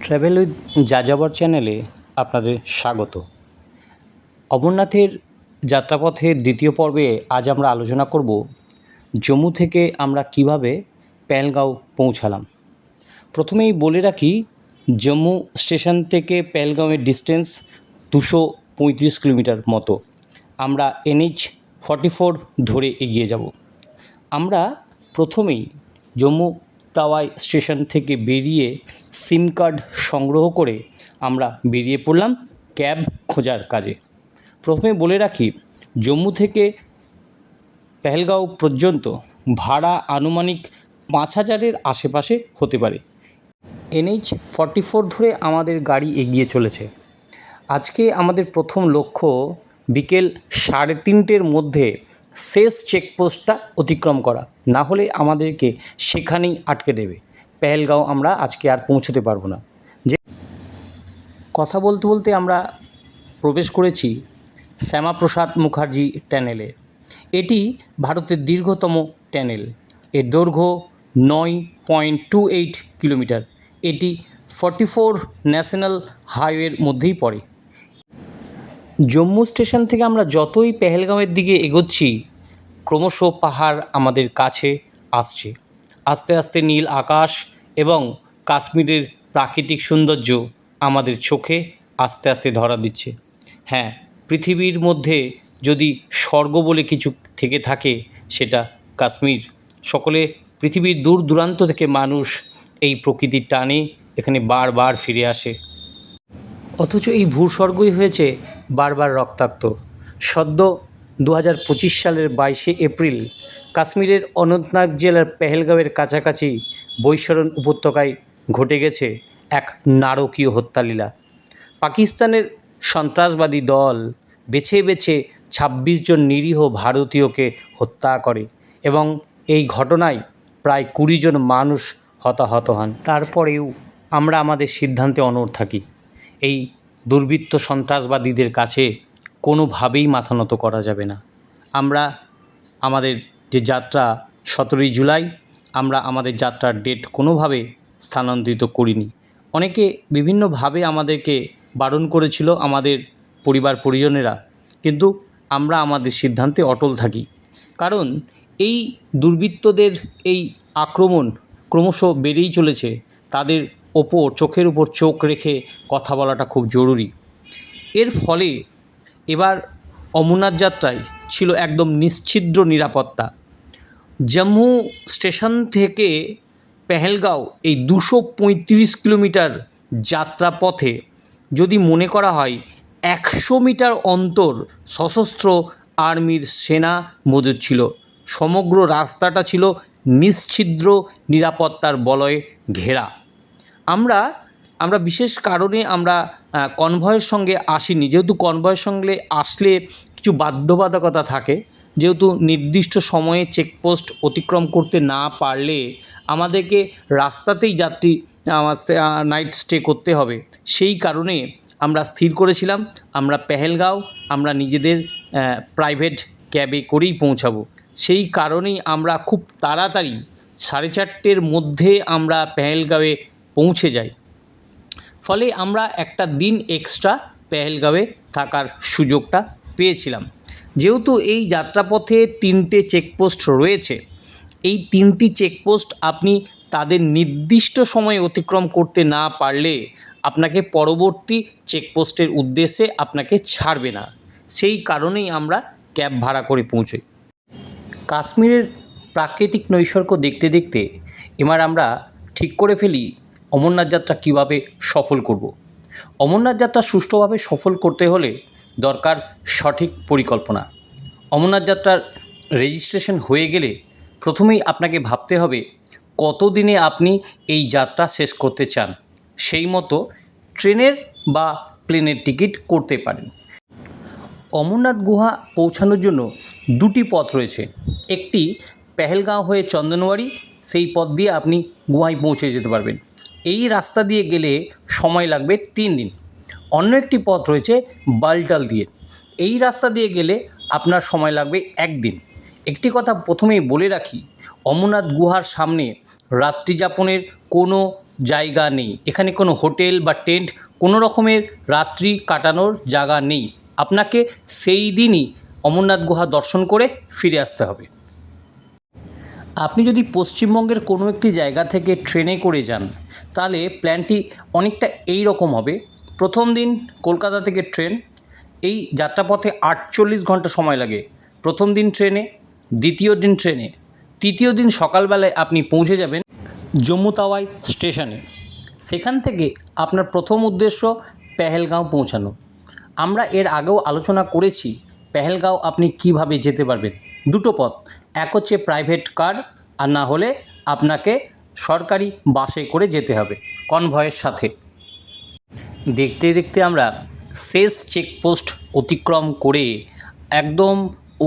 Travel with যাযাবর চ্যানেলে আপনাদের স্বাগত। অমরনাথের যাত্রাপথের দ্বিতীয় পর্বে আজ আমরা আলোচনা করব জম্মু থেকে আমরা কিভাবে পেহেলগাঁও পৌঁছালাম। প্রথমেই বলে রাখি, জম্মু স্টেশন থেকে পেহেলগাঁওয়ের ডিস্টেন্স 235 কিলোমিটার মতো। আমরা NH-44 ধরে এগিয়ে যাব। আমরা প্রথমেই জম্মু তাওয়াই স্টেশন থেকে বেরিয়ে সিম কার্ড সংগ্রহ করে আমরা বেরিয়ে পড়লাম ক্যাব খোঁজার কাজে। প্রথমে বলে রাখি, জম্মু থেকে পেহেলগাঁও পর্যন্ত ভাড়া আনুমানিক 5,000-এর আশেপাশে হতে পারে। NH-44 ধরে আমাদের গাড়ি এগিয়ে চলেছে। আজকে আমাদের প্রথম লক্ষ্য বিকেল 3:30-র মধ্যে শেষ চেকপোস্টটা অতিক্রম করা, না হলে আমাদেরকে সেখানেই আটকে দেবে। পেহেলগাঁও আমরা আজকে আর পৌঁছতে পারবো না। যে কথা বলতে বলতে আমরা প্রবেশ করেছি শ্যামাপ্রসাদ মুখার্জি টানেলে। এটি ভারতের দীর্ঘতম টানেল। এর দৈর্ঘ্য 9.28 কিলোমিটার। এটি 44 ন্যাশনাল হাইওয়ের মধ্যেই পড়ে। জম্মু স্টেশন থেকে আমরা যতই পেহেলগাঁওয়ের দিকে এগোচ্ছি, ক্রমশ পাহাড় আমাদের কাছে আসছে। আস্তে আস্তে নীল আকাশ এবং কাশ্মীরের প্রাকৃতিক সৌন্দর্য আমাদের চোখে আস্তে আস্তে ধরা দিচ্ছে। হ্যাঁ, পৃথিবীর মধ্যে যদি স্বর্গ বলে কিছু থেকে থাকে, সেটা কাশ্মীর। সকলে পৃথিবীর দূর দূরান্ত থেকে মানুষ এই প্রকৃতির টানে এখানে বারবার ফিরে আসে। অথচ এই ভূস্বর্গই হয়েছে বারবার রক্তাক্ত। সদ্য 2025 সালের 22শে এপ্রিল কাশ্মীরের অনন্তনাগ জেলার পেহেলগাঁওয়ের কাছাকাছি বৈশরণ উপত্যকায় ঘটে গেছে এক নারকীয় হত্যালীলা। পাকিস্তানের সন্ত্রাসবাদী দল বেছে বেছে 26 জন নিরীহ ভারতীয়কে হত্যা করে এবং এই ঘটনায় প্রায় 20 জন মানুষ হতাহত হন। তারপরেও আমরা আমাদের সিদ্ধান্তে অনড় থাকি। এই দুর্বৃত্ত সন্ত্রাসবাদীদের কাছে কোনোভাবেই মাথা নত করা যাবে না। আমরা আমাদের যে যাত্রা 17 জুলাই, আমরা আমাদের যাত্রার ডেট কোনোভাবে স্থানান্তরিত করিনি। অনেকে বিভিন্নভাবে আমাদেরকে বারণ করেছিল, আমাদের পরিবার পরিজনেরা, কিন্তু আমরা আমাদের সিদ্ধান্তে অটল থাকি। কারণ এই দুর্বৃত্তদের এই আক্রমণ ক্রমশ বেড়েই চলেছে। তাদের ওপর চোখের উপর চোখ রেখে কথা বলাটা খুব জরুরি। এর ফলে এবার অমরনাথ যাত্রায় ছিল একদম নিশ্ছিদ্র নিরাপত্তা। জম্মু স্টেশন থেকে পেহেলগাঁও এই 235 কিলোমিটার যাত্রাপথে যদি মনে করা হয় 100 মিটার অন্তর সশস্ত্র আর্মির সেনা মজুদ ছিল। সমগ্র রাস্তাটা ছিল নিশ্ছিদ্র নিরাপত্তার বলয়ে ঘেরা। আমরা বিশেষ কারণে আমরা কনভয়ের সঙ্গে আসিনি। যেহেতু কনভয়ের সঙ্গে আসলে কিছু বাধ্যবাধকতা থাকে, যেহেতু নির্দিষ্ট সময়ে চেকপোস্ট অতিক্রম করতে না পারলে আমাদেরকে রাস্তাতেই নাইট স্টে করতে হবে। সেই কারণে আমরা স্থির করেছিলাম আমরা পেহেলগাঁও আমরা নিজেদের প্রাইভেট ক্যাবে করেই পৌঁছাবো। সেই কারণেই আমরা খুব তাড়াতাড়ি 4:30-র মধ্যে আমরা পেহেলগাঁওয়ে পৌঁছে যাই। ফলে আমরা একটা দিন এক্সট্রা পেহেলগাঁওয়ে থাকার সুযোগটা পেয়েছিলাম। যেহেতু এই যাত্রাপথে 3টে চেকপোস্ট রয়েছে, এই 3টি চেকপোস্ট আপনি তাদের নির্দিষ্ট সময়ে অতিক্রম করতে না পারলে আপনাকে পরবর্তী চেকপোস্টের উদ্দেশ্যে আপনাকে ছাড়বে না। সেই কারণেই আমরা ক্যাব ভাড়া করে পৌঁছই। কাশ্মীরের প্রাকৃতিক নৈসর্গ দেখতে দেখতে এবার আমরা ঠিক করে ফেলি অমরনাথ যাত্রা কীভাবে সফল করব। অমরনাথ যাত্রা সুষ্ঠুভাবে সফল করতে হলে দরকার সঠিক পরিকল্পনা। অমরনাথ যাত্রার রেজিস্ট্রেশন হয়ে গেলে প্রথমেই আপনাকে ভাবতে হবে কত দিনে আপনি এই যাত্রা শেষ করতে চান। সেই মতো ট্রেনের বা প্লেনের টিকিট করতে পারেন। অমরনাথ গুহা পৌঁছানোর জন্য 2টি পথ রয়েছে। একটি পেহেলগাঁও হয়ে চন্দনওয়ারি, সেই পথ দিয়ে আপনি গুহায় পৌঁছে যেতে পারবেন। এই রাস্তা দিয়ে গেলে সময় লাগবে 3 দিন। অন্য একটি পথ রয়েছে বালটাল দিয়ে। এই রাস্তা দিয়ে গেলে আপনার সময় লাগবে 1 দিন। একটি কথা প্রথমেই বলে রাখি, অমরনাথ গুহার সামনে রাত্রিযাপনের কোনো জায়গা নেই, এখানে কোনো হোটেল বা টেন্ট কোনো রকমের রাত্রি কাটানোর জায়গা নেই। আপনাকে সেই দিনই অমরনাথ গুহা দর্শন করে ফিরে আসতে হবে। আপনি যদি পশ্চিমবঙ্গের কোনো একটি জায়গা থেকে ট্রেনে করে যান, তাহলে প্ল্যানটি অনেকটা এই রকম হবে। প্রথম দিন কলকাতা থেকে ট্রেন, এই যাত্রাপথে 48 ঘন্টা সময় লাগে। প্রথম দিন ট্রেনে, দ্বিতীয় দিন ট্রেনে, তৃতীয় দিন সকালবেলায় আপনি পৌঁছে যাবেন জম্মু তাওয়াই স্টেশনে। সেখান থেকে আপনার প্রথম উদ্দেশ্য পেহেলগাঁও পৌঁছানো। আমরা এর আগেও আলোচনা করেছি পেহেলগাঁও আপনি কিভাবে যেতে পারবেন। দুটো পথ, এক হচ্ছে প্রাইভেট কার, আর না হলে আপনাকে সরকারি বাসে করে যেতে হবে কনভয়ের সাথে। দেখতে দেখতে আমরা শেষ চেকপোস্ট অতিক্রম করে একদম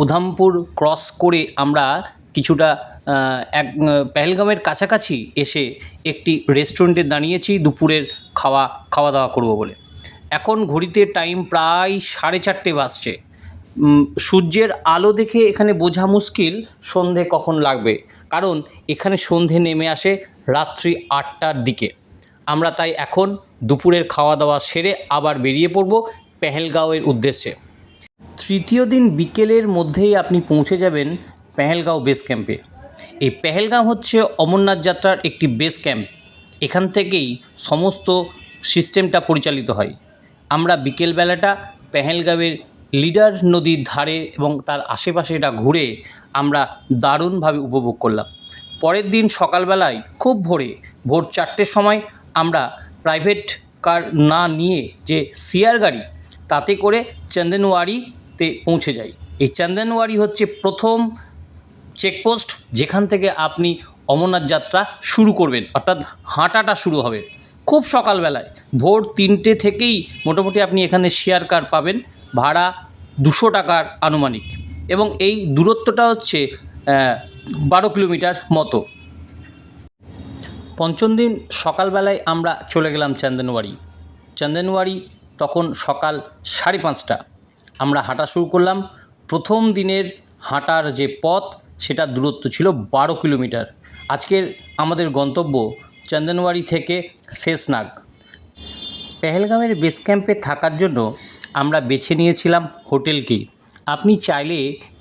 উধামপুর ক্রস করে আমরা কিছুটা পেহেলগামের কাছাকাছি এসে একটি রেস্টুরেন্টে দাঁড়িয়েছি দুপুরের খাওয়া দাওয়া করব বলে। এখন ঘড়িতে টাইম প্রায় 4:30 বাজছে। সূর্যের আলো দেখে এখানে বোঝা মুশকিল সন্ধে কখন লাগবে, কারণ এখানে সন্ধে নেমে আসে রাত্রি 8টার দিকে। আমরা তাই এখন দুপুরের খাওয়া দাওয়া সেরে আবার বেরিয়ে পড়ব পেহেলগাঁওয়ের উদ্দেশ্যে। তৃতীয় দিন বিকেলের মধ্যেই আপনি পৌঁছে যাবেন পেহেলগাঁও বেস ক্যাম্পে। এই পেহেলগাঁও হচ্ছে অমরনাথ যাত্রার একটি বেস ক্যাম্প। এখান থেকেই সমস্ত সিস্টেমটা পরিচালিত হয়। আমরা বিকেলবেলাটা পেহেলগাঁওয়ের লিডার নদীর ধারে এবং তার আশেপাশেটা ঘুরে আমরা দারুণভাবে উপভোগ করলাম। পরের দিন সকালবেলায় খুব ভোর 4টের সময় আমরা প্রাইভেট কার না নিয়ে যে শেয়ার গাড়ি, তাতে করে চন্দনওয়াড়িতে পৌঁছে যাই। এই চন্দনওয়াড়ি হচ্ছে প্রথম চেকপোস্ট, যেখান থেকে আপনি অমরনাথ যাত্রা শুরু করবেন, অর্থাৎ হাঁটাটা শুরু হবে। খুব সকালবেলায় ভোর 3টে থেকেই মোটামুটি আপনি এখানে শেয়ার কার পাবেন, ভাড়া 200 টাকার আনুমানিক, এবং এই দূরত্বটা হচ্ছে 12 কিলোমিটার মতো। পঞ্চম দিন সকালবেলায় আমরা চলে গেলাম চন্দনওয়াড়ি। তখন সকাল 5:30। আমরা হাঁটা শুরু করলাম। প্রথম দিনের হাঁটার যে পথ, সেটা দূরত্ব ছিল 12 কিলোমিটার। আজকের আমাদের গন্তব্য চন্দনওয়াড়ি থেকে শেষনাগ। পেহেলগামের বেস ক্যাম্পে থাকার জন্য আমরা বেছে নিয়েছিলাম হোটেলকেই। আপনি চাইলে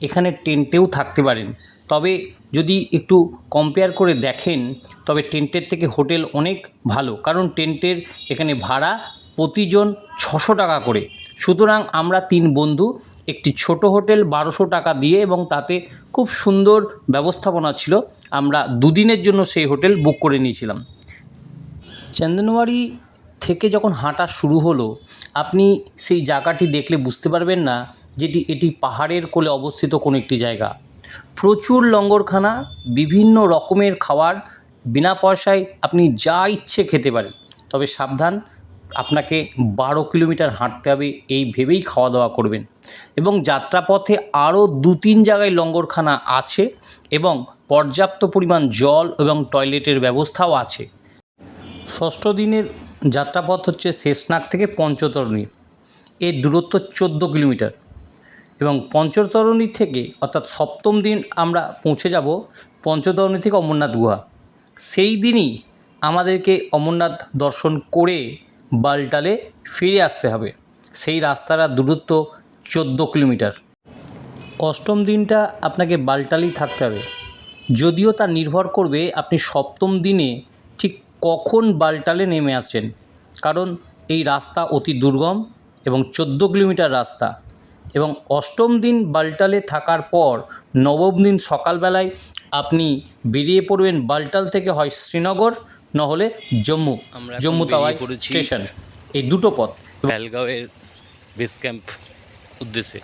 এখানে টেন্টেও থাকতে পারেন, তবে যদি একটু কম্পেয়ার করে দেখেন তবে টেন্টের থেকে হোটেল অনেক ভালো, কারণ টেন্টের এখানে ভাড়া প্রতিজন 600 টাকা করে। সুতরাং আমরা 3 বন্ধু একটি ছোট হোটেল 1200 টাকা দিয়ে, এবং তাতে খুব সুন্দর ব্যবস্থাপনা ছিল, আমরা 2 দিনের জন্য সেই হোটেল বুক করে নিয়েছিলাম। চন্দনওয়াড়ি থেকে যখন হাঁটা শুরু হলো, আপনি সেই জায়গাটি দেখলে বুঝতে পারবেন না যেটি এটি পাহাড়ের কোলে অবস্থিত কোনো একটি জায়গা। প্রচুর লঙ্গরখানা, বিভিন্ন রকমের খাবার, বিনা পয়সায় আপনি যা ইচ্ছে খেতে পারেন। তবে সাবধান, আপনাকে 12 কিলোমিটার হাঁটতে হবে এই ভেবেই খাওয়া দাওয়া করবেন। এবং যাত্রাপথে আরও 2-3 জায়গায় লঙ্গরখানা আছে, এবং পর্যাপ্ত পরিমাণ জল এবং টয়লেটের ব্যবস্থাও আছে। ষষ্ঠ দিনের যাত্রাপথ হচ্ছে শেষনাগ থেকে পঞ্চতরণী। এর দূরত্ব 14 কিলোমিটার, এবং পঞ্চতরণী থেকে, অর্থাৎ সপ্তম দিন আমরা পৌঁছে যাব পঞ্চতরণী থেকে অমরনাথ গুহা। সেই দিনই আমাদেরকে অমরনাথ দর্শন করে বালটালে ফিরে আসতে হবে। সেই রাস্তার দূরত্ব 14 কিলোমিটার। অষ্টম দিনটা আপনাকে বালটালেই থাকতে হবে, যদিও তা নির্ভর করবে আপনি সপ্তম দিনে ঠিক কখন বালটালে নেমে আসছেন, কারণ এই রাস্তা অতি দুর্গম এবং 14 কিলোমিটার রাস্তা। এবং অষ্টম দিন বালটালে থাকার পর নবম দিন সকালবেলায় আপনি বেরিয়ে পড়বেন বালটাল থেকে, হয় শ্রীনগর নহলে জম্মু তাওয়াই স্টেশন। এই দুটো পথ পেহেলগাঁওয়ের বেস ক্যাম্প উদ্দেশ্যে।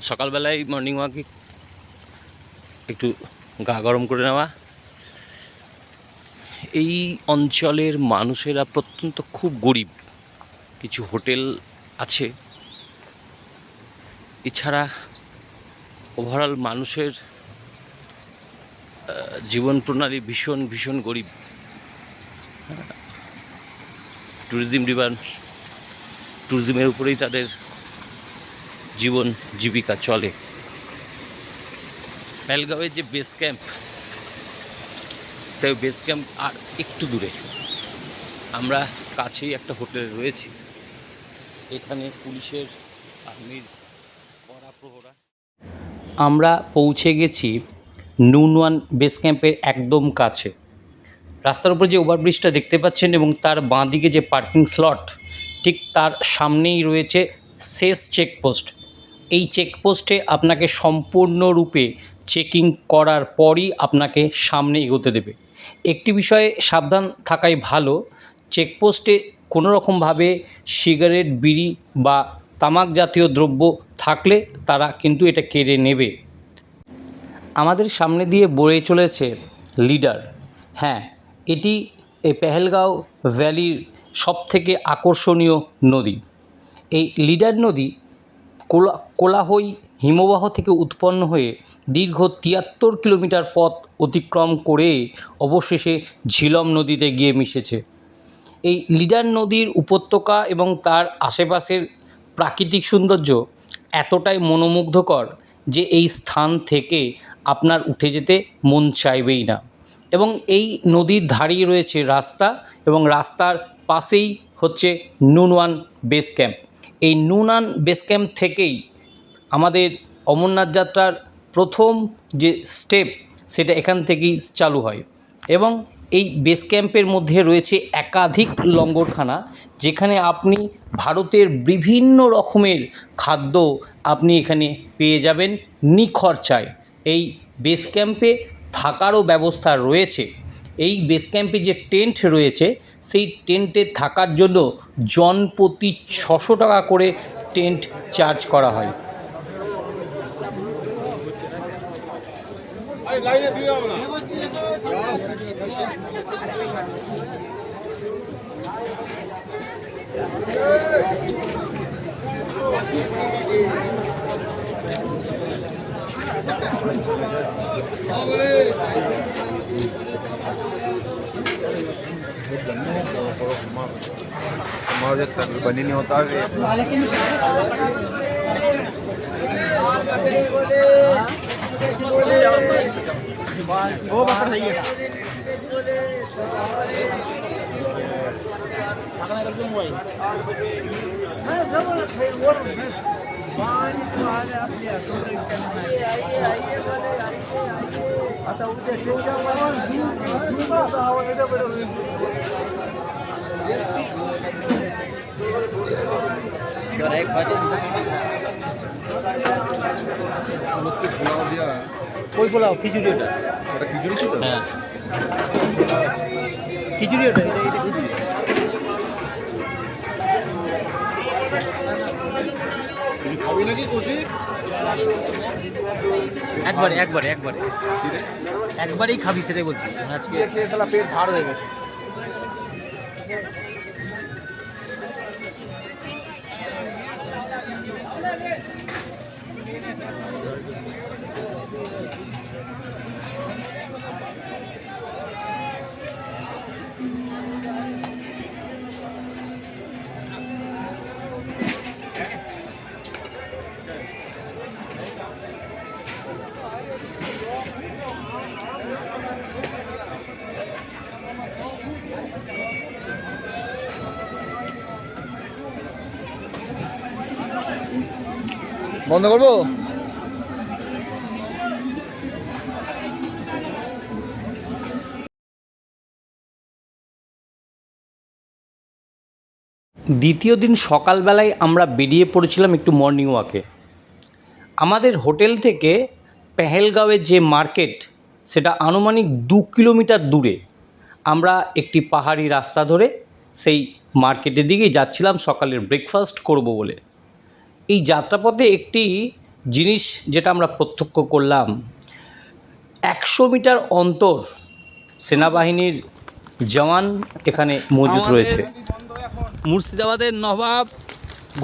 সকালবেলায় মর্নিং ওয়াকে একটু গা গরম করে নেওয়া। এই অঞ্চলের মানুষেরা প্রত্যন্ত খুব গরিব, কিছু হোটেল আছে, এছাড়া ওভারঅল মানুষের জীবন প্রণালী ভীষণ ভীষণ গরিব। ট্যুরিজমের উপরেই তাদের জীবন জীবিকা চলে। পেহেলগাঁওয়ের যে বেস ক্যাম্প, সেই বেস ক্যাম্প আর একটু দূরে, আমরা কাছেই একটা হোটেলে রয়েছি, এখানে পুলিশের আর্মির কড়া প্রহরা। আমরা পৌঁছে গেছি নুনওয়ান বেস ক্যাম্পের একদম কাছে। রাস্তার উপর যে ওভারব্রিজটা দেখতে পাচ্ছেন এবং তার বাঁদিকে যে পার্কিং স্লট, ঠিক তার সামনেই রয়েছে শেষ চেকপোস্ট। এই চেকপোস্টে আপনাকে সম্পূর্ণরূপে চেকিং করার পরই আপনাকে সামনে এগোতে দেবে। একটি বিষয়ে সাবধান থাকাই ভালো, চেকপোস্টে কোনো রকমভাবে সিগারেট, বিড়ি বা তামাক জাতীয় দ্রব্য থাকলে তারা কিন্তু এটা কেড়ে নেবে। আমাদের সামনে দিয়ে বয়ে চলেছে লিডার। হ্যাঁ, এটি এই পেহেলগাঁও ভ্যালির সবথেকে আকর্ষণীয় নদী। এই লিডার নদী কোলাহই হিমবাহ থেকে উৎপন্ন হয়ে দীর্ঘ ৭৩ কিলোমিটার পথ অতিক্রম করে অবশেষে ঝিলম নদীতে গিয়ে মিশেছে। এই লিডার নদীর উপত্যকা এবং তার আশেপাশের প্রাকৃতিক সৌন্দর্য এতটাই মনোমুগ্ধকর যে এই স্থান থেকে আপনার উঠে যেতে মন চাইবেই না। এবং এই নদীর ধারেই রয়েছে রাস্তা, এবং রাস্তার পাশেই হচ্ছে নুনওয়ান বেস ক্যাম্প। এই নুনওয়ান বেস ক্যাম্প থেকেই আমাদের অমরনাথ যাত্রার প্রথম যে স্টেপ, সেটা এখান থেকেই চালু হয়। এবং এই বেস ক্যাম্পের মধ্যে রয়েছে একাধিক লঙ্গরখানা, যেখানে আপনি ভারতের বিভিন্ন রকমের খাদ্য আপনি এখানে পেয়ে যাবেন নিখরচায়। এই বেস ক্যাম্পে থাকারও ব্যবস্থা রয়েছে। এই বেস ক্যাম্পে যে টেন্ট রয়েছে, সেই টেন্টে থাকার জন্য জনপ্রতি ৬০০ টাকা করে টেন্ট চার্জ করা হয়। बनी नहीं होता है। वो बाहर नहीं है। आता उद्या ওই পোলাও খিচুড়ি, ওটা ওটা খিচুড়ি ছিল। হ্যাঁ, খিচুড়ি ওটা, এটা খিচুড়ি। খাবি নাকি কষি? একবারেই খাবি, সেটাই বলছি। আজকে খেয়ে সালা পেট ভার হয়ে গেছে। বন্ধ করবো? দ্বিতীয় দিন সকালবেলায় আমরা বেরিয়ে পড়েছিলাম একটু মর্নিং ওয়াকে। আমাদের হোটেল থেকে পেহেলগাঁওয়ের যে মার্কেট, সেটা আনুমানিক ২ কিলোমিটার দূরে। আমরা একটি পাহাড়ি রাস্তা ধরে সেই মার্কেটের দিকেই যাচ্ছিলাম সকালের ব্রেকফাস্ট করব বলে। এই যাত্রাপথে একটি জিনিস যেটা আমরা প্রত্যক্ষ করলাম, ১০০ মিটার অন্তর সেনাবাহিনীর জওয়ান এখানে মজুদ রয়েছে। মুর্শিদাবাদের নবাব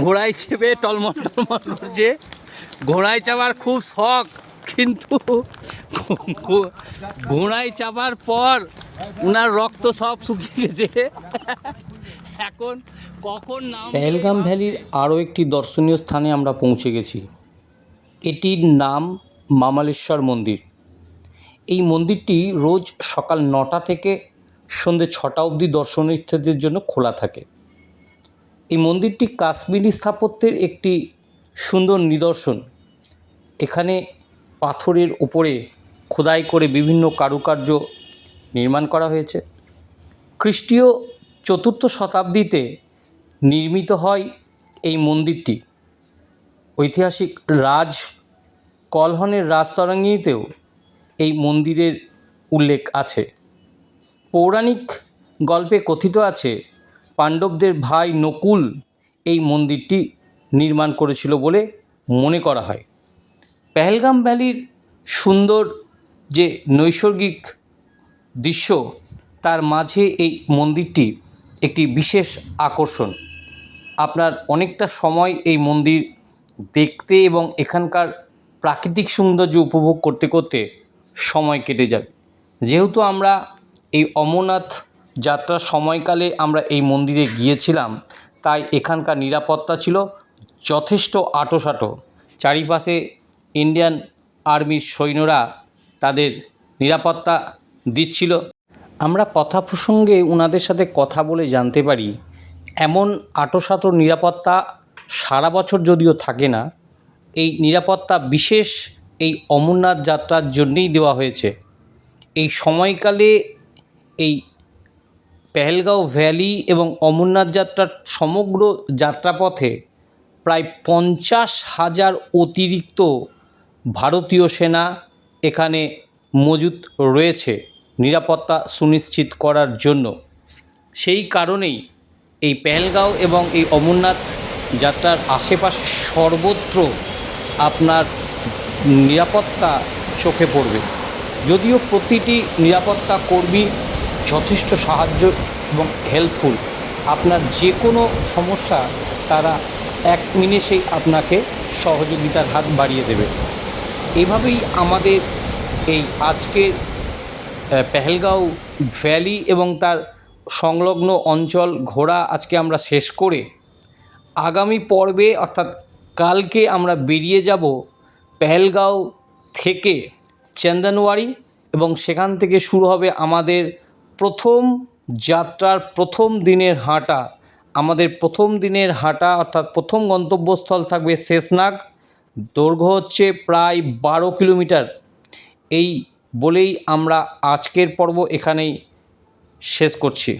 ঘোড়ায় চেপে টলমল টলমল করছে। ঘোড়ায় চাপার খুব শখ, কিন্তু ঘোড়ায় চাপার পর ওনার রক্ত সব শুকিয়ে গেছে। এখন কখন নাম। পেহেলগাম ভ্যালির আরও একটি দর্শনীয় স্থানে আমরা পৌঁছে গেছি। এটির নাম মামালেশ্বর মন্দির। এই মন্দিরটি রোজ সকাল ৯টা থেকে সন্ধ্যে 6টা অবধি দর্শনার্থীদের জন্য খোলা থাকে। এই মন্দিরটি কাশ্মীরি স্থাপত্যের একটি সুন্দর নিদর্শন। এখানে পাথরের উপরে খোদাই করে বিভিন্ন কারুকার্য নির্মাণ করা হয়েছে। খ্রিস্টীয় 4র্থ শতাব্দীতে নির্মিত হয় এই মন্দিরটি। ঐতিহাসিক রাজ কলহনের রাজতরঙ্গিনীতেও এই মন্দিরের উল্লেখ আছে। পৌরাণিক গল্পে কথিত আছে পাণ্ডবদের ভাই নকুল এই মন্দিরটি নির্মাণ করেছিল বলে মনে করা হয়। পেহেলগাম ভ্যালির সুন্দর যে নৈসর্গিক দৃশ্য, তার মাঝে এই মন্দিরটি একটি বিশেষ আকর্ষণ। আপনার অনেকটা সময় এই মন্দির দেখতে এবং এখানকার প্রাকৃতিক সৌন্দর্য উপভোগ করতে করতে সময় কেটে যাবে। যেহেতু আমরা এই অমরনাথ যাত্রার সময়কালে আমরা এই মন্দিরে গিয়েছিলাম, তাই এখানকার নিরাপত্তা ছিল যথেষ্ট আঁটোসাঁটো। চারিপাশে ইন্ডিয়ান আর্মির সৈন্যরা তাদের নিরাপত্তা দিচ্ছিল। আমরা কথা প্রসঙ্গে ওনাদের সাথে কথা বলে জানতে পারি এমন আঁটোসাঁটো নিরাপত্তা সারা বছর যদিও থাকে না, এই নিরাপত্তা বিশেষ এই অমরনাথ যাত্রার জন্যেই দেওয়া হয়েছে। এই সময়কালে এই পেহেলগাঁও ভ্যালি এবং অমরনাথ যাত্রার সমগ্র যাত্রাপথে প্রায় 50,000 অতিরিক্ত ভারতীয় সেনা এখানে মজুত রয়েছে নিরাপত্তা সুনিশ্চিত করার জন্য। সেই কারণেই এই পেহেলগাঁও এবং এই অমরনাথ যাত্রার আশেপাশে সর্বত্র আপনার নিরাপত্তা চোখে পড়বে। যদিও প্রতিটি নিরাপত্তা কর্মী যথেষ্ট সাহায্য এবং হেল্পফুল, আপনার যে কোনো সমস্যা তারা 1 নিমেষেই আপনাকে সহযোগিতার হাত বাড়িয়ে দেবে। এভাবেই আমাদের এই আজকের পেহেলগাঁও ভ্যালি এবং তার সংলগ্ন অঞ্চল ঘোরা আজকে আমরা শেষ করে আগামী পর্বে অর্থাৎ কালকে আমরা বেরিয়ে যাব পেহেলগাঁও থেকে চন্দনওয়ারি, এবং সেখান থেকে শুরু হবে আমাদের প্রথম যাত্রার প্রথম দিনের হাঁটা। আমাদের প্রথম দিনের হাঁটা অর্থাৎ প্রথম গন্তব্যস্থল থাকবে শেষনাগ। দৈর্ঘ্য হচ্ছে প্রায় 12 কিলোমিটার। এই বলেই আমরা আজকের পর্ব এখানেই শেষ করছি।